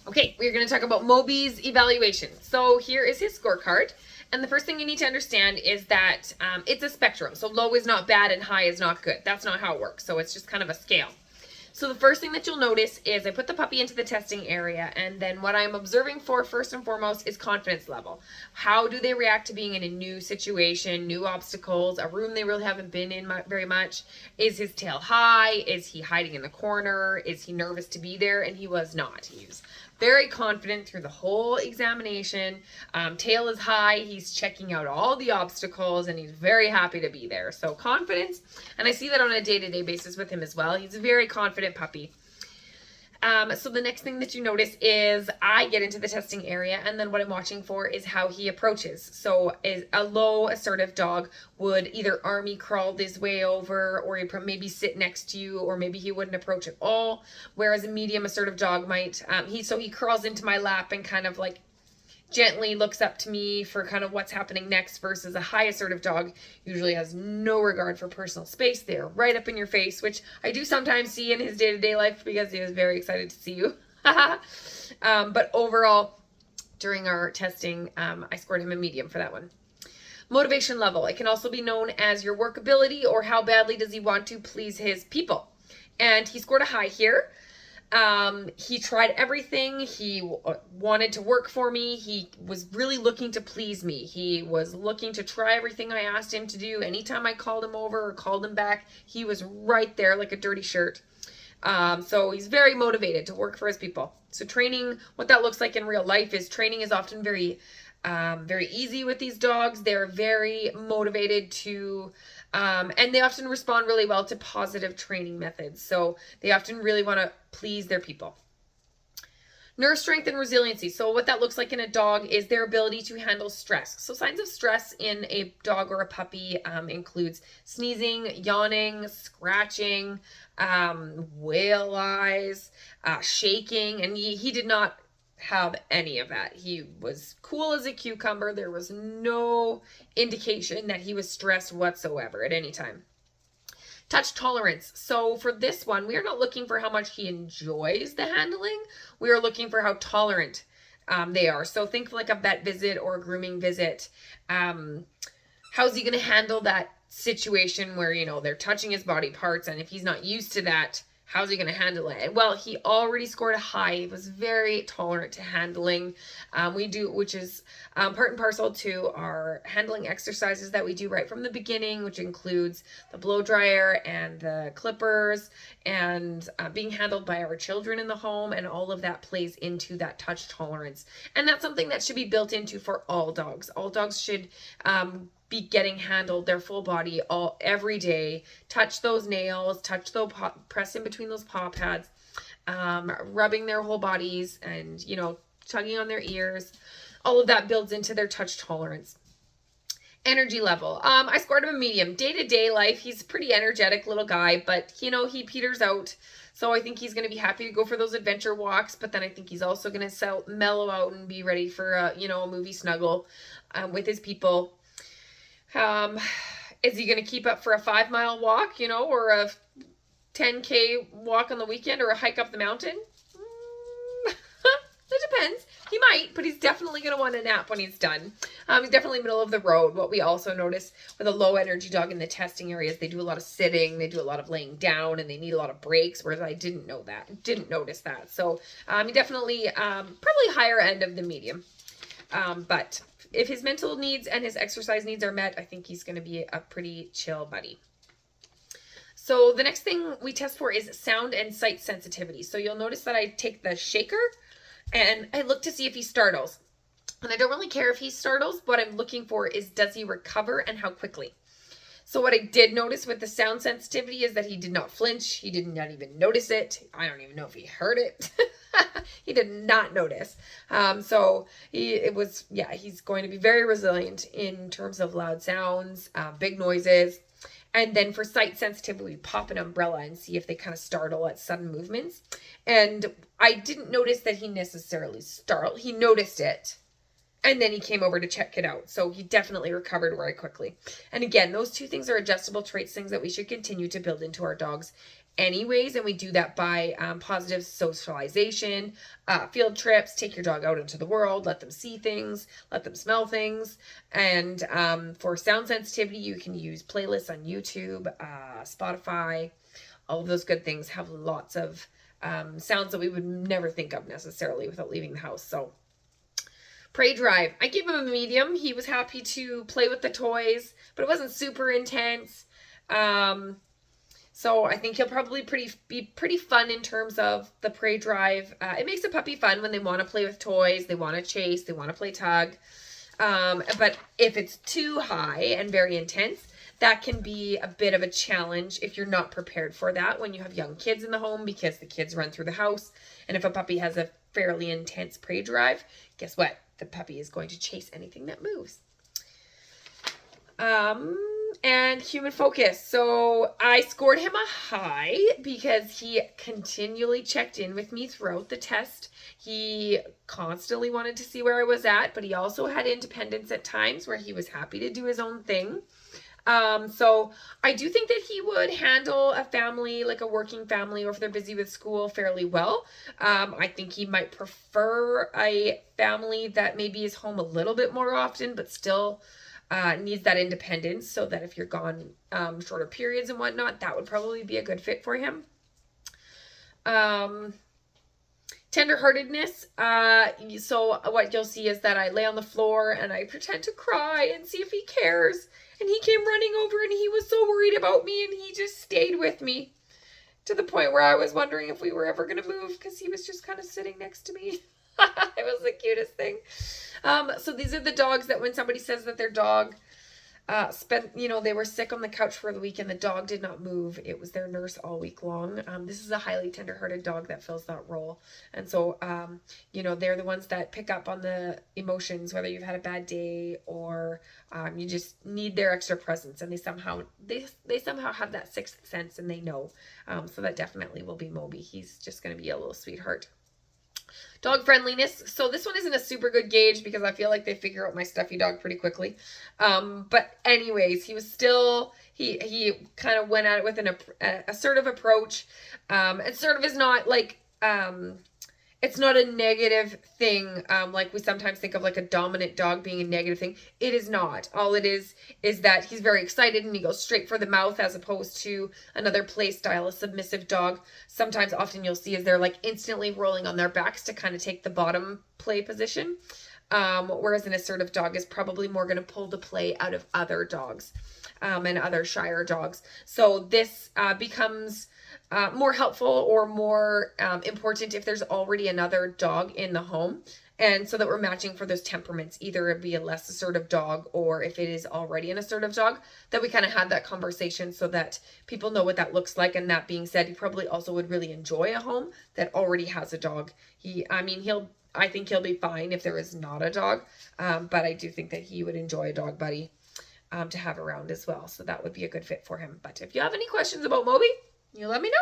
Okay, we're going to talk about Moby's evaluation. So here is his scorecard. And the first thing you need to understand is that it's a spectrum. So low is not bad and high is not good. That's not how it works. So it's just kind of a scale. So the first thing that you'll notice is I put the puppy into the testing area, and then what I'm observing for first and foremost is confidence level. How do they react to being in a new situation, new obstacles, a room they really haven't been in very much? Is his tail high? Is he hiding in the corner? Is he nervous to be there? And he was not. He was very confident through the whole examination. Tail is high. He's checking out all the obstacles, and he's very happy to be there. So confidence, and I see that on a day-to-day basis with him as well. He's a very confident puppy. So the next thing that you notice is I get into the testing area, and then what I'm watching for is how he approaches. So a low assertive dog would either army crawl his way over, or he'd maybe sit next to you, or maybe he wouldn't approach at all. Whereas a medium assertive dog might, he crawls into my lap and kind of like gently looks up to me for kind of what's happening next, versus a high assertive dog usually has no regard for personal space. They're right up in your face, which I do sometimes see in his day-to-day life because he is very excited to see you. But overall, during our testing, I scored him a medium for that one. Motivation level. It can also be known as your workability, or how badly does he want to please his people. And he scored a high here. He tried everything. He wanted to work for me. He was really looking to please me. He was looking to try everything I asked him to do. Anytime I called him over or called him back, he was right there like a dirty shirt. So he's very motivated to work for his people. So training, what that looks like in real life is training is often very easy with these dogs. They're very motivated to, and they often respond really well to positive training methods. So they often really want to please their people. Nerve strength and resiliency. So what that looks like in a dog is their ability to handle stress. So signs of stress in a dog or a puppy includes sneezing, yawning, scratching, whale eyes, shaking, and he did not have any of that. He was cool as a cucumber. There was no indication that he was stressed whatsoever at any time. Touch tolerance. So for this one, we are not looking for how much he enjoys the handling. We are looking for how tolerant they are. So think of like a vet visit or a grooming visit. How's he going to handle that situation where, they're touching his body parts, and if he's not used to that, how's he going to handle it? Well, he already scored a high. He was very tolerant to handling. Which is part and parcel to our handling exercises that we do right from the beginning, which includes the blow dryer and the clippers, and being handled by our children in the home, and all of that plays into that touch tolerance. And that's something that should be built into for all dogs. All dogs should be getting handled, their full body every day. Touch those nails, press in between those paw pads, rubbing their whole bodies, and tugging on their ears. All of that builds into their touch tolerance. Energy level. I scored him a medium. Day-to-day life, he's a pretty energetic little guy, but he peters out. So I think he's going to be happy to go for those adventure walks, but then I think he's also going to mellow out and be ready for a movie snuggle with his people. Is he going to keep up for a 5-mile walk, or a 10K walk on the weekend, or a hike up the mountain? It depends. He might, but he's definitely going to want a nap when he's done. He's definitely middle of the road. What we also notice with a low energy dog in the testing area is they do a lot of sitting, they do a lot of laying down, and they need a lot of breaks, whereas I didn't notice that. So he definitely probably higher end of the medium. But if his mental needs and his exercise needs are met, I think he's going to be a pretty chill buddy. So the next thing we test for is sound and sight sensitivity. So you'll notice that I take the shaker and I look to see if he startles. And I don't really care if he startles. What I'm looking for is, does he recover and how quickly? So what I did notice with the sound sensitivity is that he did not flinch. He did not even notice it. I don't even know if he heard it. He did not notice. So he's going to be very resilient in terms of loud sounds, big noises. And then for sight sensitivity, we pop an umbrella and see if they kind of startle at sudden movements. And I didn't notice that he necessarily startled. He noticed it. And then he came over to check it out. So he definitely recovered very quickly. And again, those two things are adjustable traits, things that we should continue to build into our dogs anyways, and we do that by positive socialization, field trips, take your dog out into the world, let them see things, let them smell things. And for sound sensitivity, you can use playlists on YouTube, Spotify. All of those good things have lots of sounds that we would never think of necessarily without leaving the house. So prey drive, I gave him a medium. He was happy to play with the toys, but it wasn't super intense. So I think he'll probably be pretty fun in terms of the prey drive. It makes a puppy fun when they want to play with toys, they want to chase, they want to play tug. But if it's too high and very intense, that can be a bit of a challenge if you're not prepared for that when you have young kids in the home, because the kids run through the house. And if a puppy has a fairly intense prey drive, guess what? The puppy is going to chase anything that moves. And human focus. So I scored him a high because he continually checked in with me throughout the test. He constantly wanted to see where I was at, but he also had independence at times where he was happy to do his own thing. So I do think that he would handle a family, like a working family, or if they're busy with school, fairly well. I think he might prefer a family that maybe is home a little bit more often, but still needs that independence, so that if you're gone shorter periods and whatnot, that would probably be a good fit for him. Tenderheartedness. So what you'll see is that I lay on the floor and I pretend to cry and see if he cares. And he came running over and he was so worried about me, and he just stayed with me to the point where I was wondering if we were ever going to move, because he was just kind of sitting next to me. It was the cutest thing. So these are the dogs that when somebody says that their dog they were sick on the couch for the week and the dog did not move, it was their nurse all week long. This is a highly tender-hearted dog that fills that role. And so, they're the ones that pick up on the emotions, whether you've had a bad day or you just need their extra presence, and they somehow have that sixth sense and they know. So that definitely will be Moby. He's just going to be a little sweetheart. Dog friendliness. So this one isn't a super good gauge because I feel like they figure out my stuffy dog pretty quickly. But anyways, he was still, he kind of went at it with an assertive approach. Assertive is not like, it's not a negative thing, like we sometimes think of like a dominant dog being a negative thing. It is not. All it is that he's very excited and he goes straight for the mouth, as opposed to another play style, a submissive dog. Often you'll see is they're like instantly rolling on their backs to kind of take the bottom play position. Whereas an assertive dog is probably more going to pull the play out of other dogs, and other shyer dogs. So this becomes more helpful or more important if there's already another dog in the home, and so that we're matching for those temperaments. Either it be a less assertive dog, or if it is already an assertive dog, that we kind of had that conversation so that people know what that looks like. And that being said, he probably also would really enjoy a home that already has a dog. I think he'll be fine if there is not a dog, but I do think that he would enjoy a dog buddy to have around as well. So that would be a good fit for him. But if you have any questions about Moby, you let me know.